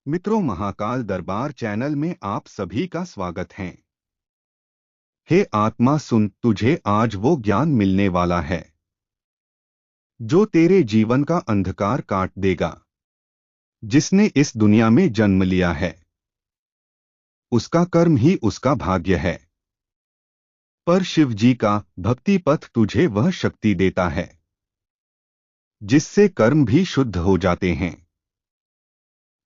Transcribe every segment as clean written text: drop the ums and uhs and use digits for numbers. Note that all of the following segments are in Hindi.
मित्रों, महाकाल दरबार चैनल में आप सभी का स्वागत है। हे आत्मा, सुन, तुझे आज वो ज्ञान मिलने वाला है जो तेरे जीवन का अंधकार काट देगा। जिसने इस दुनिया में जन्म लिया है उसका कर्म ही उसका भाग्य है, पर शिव जी का भक्ति पथ तुझे वह शक्ति देता है जिससे कर्म भी शुद्ध हो जाते हैं,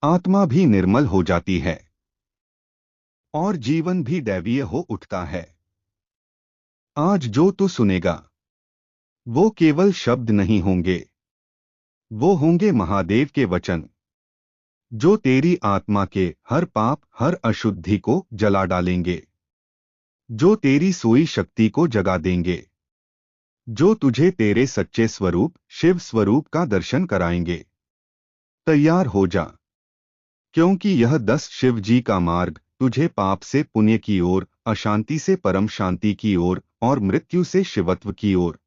आत्मा भी निर्मल हो जाती है और जीवन भी दैवीय हो उठता है। आज जो तू सुनेगा वो केवल शब्द नहीं होंगे, वो होंगे महादेव के वचन जो तेरी आत्मा के हर पाप, हर अशुद्धि को जला डालेंगे, जो तेरी सोई शक्ति को जगा देंगे, जो तुझे तेरे सच्चे स्वरूप शिव स्वरूप का दर्शन कराएंगे। तैयार हो जा, क्योंकि यह 10 शिव जी का मार्ग तुझे पाप से पुण्य की ओर, अशांति से परम शांति की ओर और मृत्यु से शिवत्व की ओर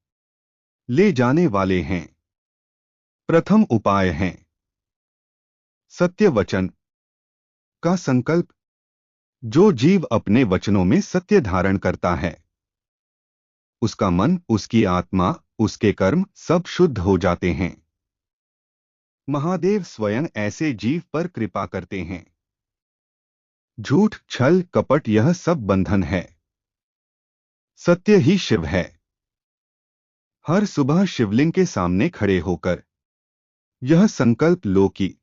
ले जाने वाले हैं। प्रथम उपाय है सत्य वचन का संकल्प। जो जीव अपने वचनों में सत्य धारण करता है उसका मन, उसकी आत्मा, उसके कर्म सब शुद्ध हो जाते हैं। महादेव स्वयं ऐसे जीव पर कृपा करते हैं। झूठ, छल, कपट यह सब बंधन है, सत्य ही शिव है। हर सुबह शिवलिंग के सामने खड़े होकर यह संकल्प लो कि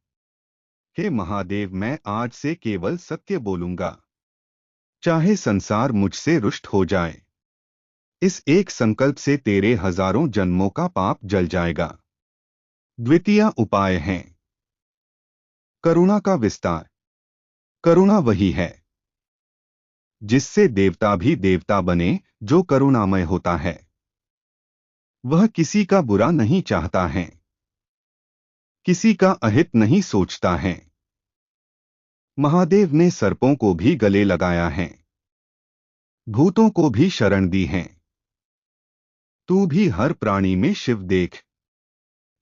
हे महादेव, मैं आज से केवल सत्य बोलूंगा, चाहे संसार मुझसे रुष्ट हो जाए। इस एक संकल्प से तेरे हजारों जन्मों का पाप जल जाएगा। द्वितीय उपाय है करुणा का विस्तार। करुणा वही है जिससे देवता भी देवता बने, जो करुणामय होता है। वह किसी का बुरा नहीं चाहता है, किसी का अहित नहीं सोचता है। महादेव ने सर्पों को भी गले लगाया है, भूतों को भी शरण दी है। तू भी हर प्राणी में शिव देख,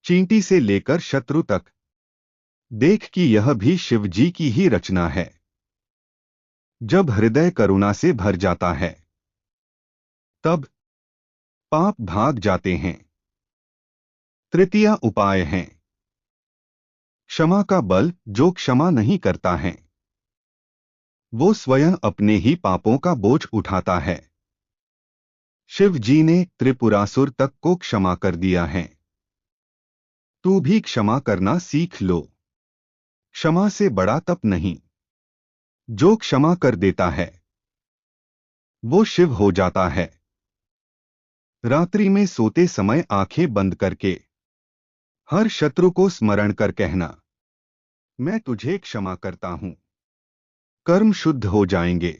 चींटी से लेकर शत्रु तक देख कि यह भी शिव जी की ही रचना है। जब हृदय करुणा से भर जाता है तब पाप भाग जाते हैं। तृतीय उपाय है क्षमा का बल। जो क्षमा नहीं करता है वो स्वयं अपने ही पापों का बोझ उठाता है। शिव जी ने त्रिपुरासुर तक को क्षमा कर दिया है। तू भी क्षमा करना सीख लो। क्षमा से बड़ा तप नहीं। जो क्षमा कर देता है वो शिव हो जाता है। रात्रि में सोते समय आंखें बंद करके हर शत्रु को स्मरण कर कहना, मैं तुझे क्षमा करता हूं। कर्म शुद्ध हो जाएंगे।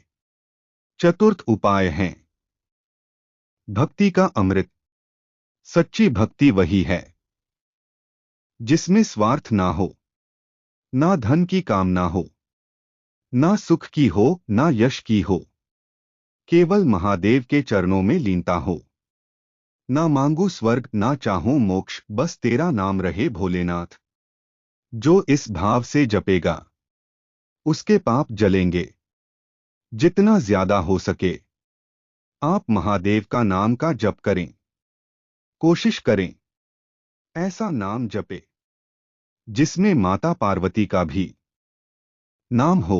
चतुर्थ उपाय है भक्ति का अमृत। सच्ची भक्ति वही है जिसमें स्वार्थ ना हो, ना धन की कामना हो, ना सुख की हो, ना यश की हो, केवल महादेव के चरणों में लीनता हो। ना मांगू स्वर्ग, ना चाहूं मोक्ष, बस तेरा नाम रहे भोलेनाथ। जो इस भाव से जपेगा उसके पाप जलेंगे। जितना ज्यादा हो सके आप महादेव का नाम का जप करें। कोशिश करें ऐसा नाम जपे जिसमें माता पार्वती का भी नाम हो,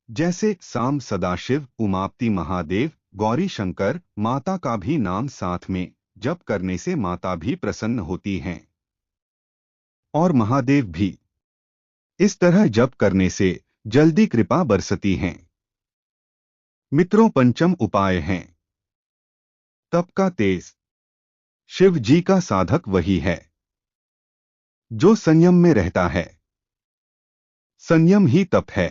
जैसे साम सदाशिव, उमापति महादेव, गौरी शंकर। माता का भी नाम साथ में जप करने से माता भी प्रसन्न होती हैं और महादेव भी। इस तरह जप करने से जल्दी कृपा बरसती हैं। मित्रों, पंचम उपाय है तप का तेज। शिव जी का साधक वही है जो संयम में रहता है। संयम ही तप है।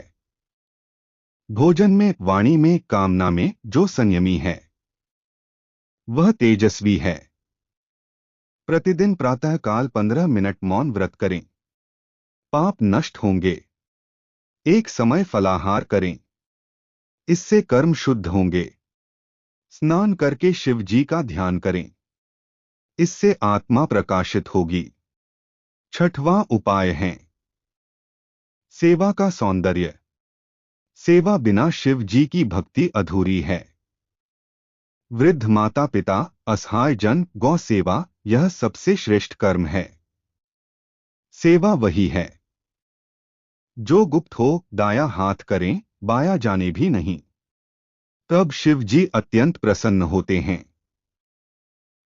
भोजन में, वाणी में, कामना में जो संयमी है वह तेजस्वी है। प्रतिदिन प्रातःकाल 15 मिनट मौन व्रत करें, पाप नष्ट होंगे। एक समय फलाहार करें, इससे कर्म शुद्ध होंगे। स्नान करके शिव जी का ध्यान करें, इससे आत्मा प्रकाशित होगी। छठवां उपाय है सेवा का सौंदर्य। सेवा बिना शिव जी की भक्ति अधूरी है। वृद्ध माता पिता, असहाय जन, गौ सेवा, यह सबसे श्रेष्ठ कर्म है। सेवा वही है जो गुप्त हो, दाया हाथ करें, बाया जाने भी नहीं। तब शिव जी अत्यंत प्रसन्न होते हैं।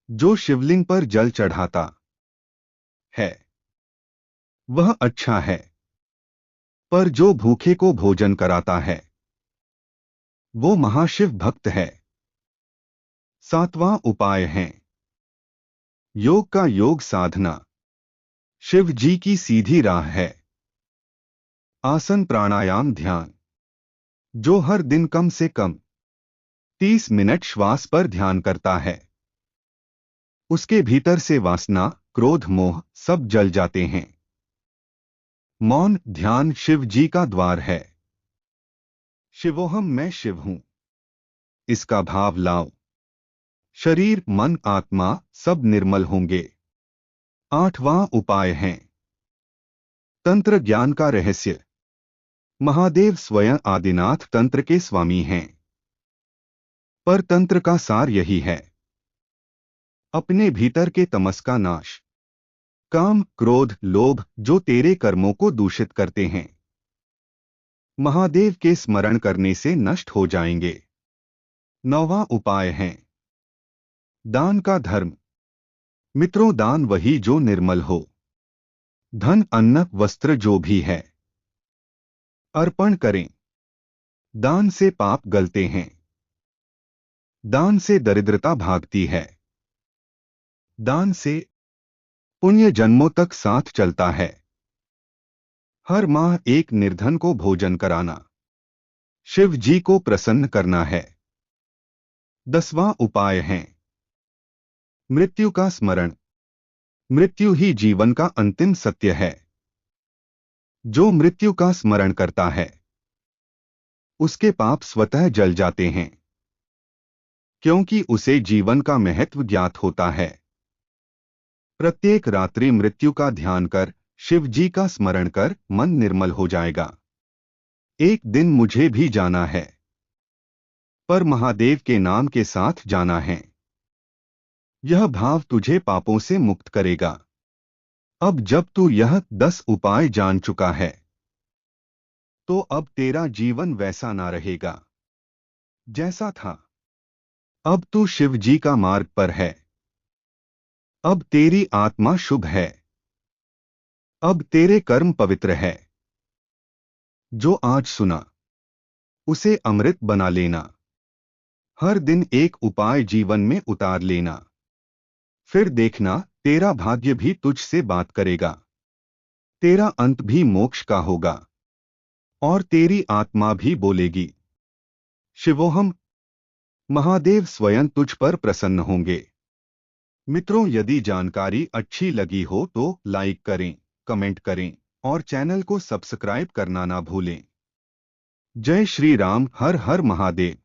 जो शिवलिंग पर जल चढ़ाता है वह अच्छा है, पर जो भूखे को भोजन कराता है वो महाशिव भक्त है। 7वां उपाय है योग का योग साधना। शिव जी की सीधी राह है आसन, प्राणायाम, ध्यान। जो हर दिन कम से कम 30 मिनट श्वास पर ध्यान करता है उसके भीतर से वासना, क्रोध, मोह सब जल जाते हैं। मौन ध्यान शिव जी का द्वार है। शिवोहम, मैं शिव हूं, इसका भाव लाओ। शरीर, मन, आत्मा सब निर्मल होंगे। 8वां उपाय है तंत्र ज्ञान का रहस्य। महादेव स्वयं आदिनाथ तंत्र के स्वामी हैं, पर तंत्र का सार यही है अपने भीतर के तमस का नाश। काम, क्रोध, लोभ जो तेरे कर्मों को दूषित करते हैं महादेव के स्मरण करने से नष्ट हो जाएंगे। 9वां उपाय है दान का धर्म। मित्रों, दान वही जो निर्मल हो। धन, अन्न, वस्त्र जो भी है अर्पण करें। दान से पाप गलते हैं। दान से दरिद्रता भागती है। दान से पुण्य जन्मों तक साथ चलता है। हर माह एक निर्धन को भोजन कराना शिव जी को प्रसन्न करना है। 10वां उपाय है मृत्यु का स्मरण। मृत्यु ही जीवन का अंतिम सत्य है। जो मृत्यु का स्मरण करता है उसके पाप स्वतः जल जाते हैं, क्योंकि उसे जीवन का महत्व ज्ञात होता है। प्रत्येक रात्रि मृत्यु का ध्यान कर, शिव जी का स्मरण कर, मन निर्मल हो जाएगा। एक दिन मुझे भी जाना है, पर महादेव के नाम के साथ जाना है। यह भाव तुझे पापों से मुक्त करेगा। अब जब तू यह 10 उपाय जान चुका है तो अब तेरा जीवन वैसा ना रहेगा जैसा था। अब तू शिव जी का मार्ग पर है। अब तेरी आत्मा शुभ है। अब तेरे कर्म पवित्र है। जो आज सुना उसे अमृत बना लेना। हर दिन एक उपाय जीवन में उतार लेना। फिर देखना तेरा भाग्य भी तुझसे बात करेगा। तेरा अंत भी मोक्ष का होगा और तेरी आत्मा भी बोलेगी शिवोहम। महादेव स्वयं तुझ पर प्रसन्न होंगे। मित्रों, यदि जानकारी अच्छी लगी हो तो लाइक करें, कमेंट करें और चैनल को सब्सक्राइब करना ना भूलें। जय श्री राम। हर हर महादेव।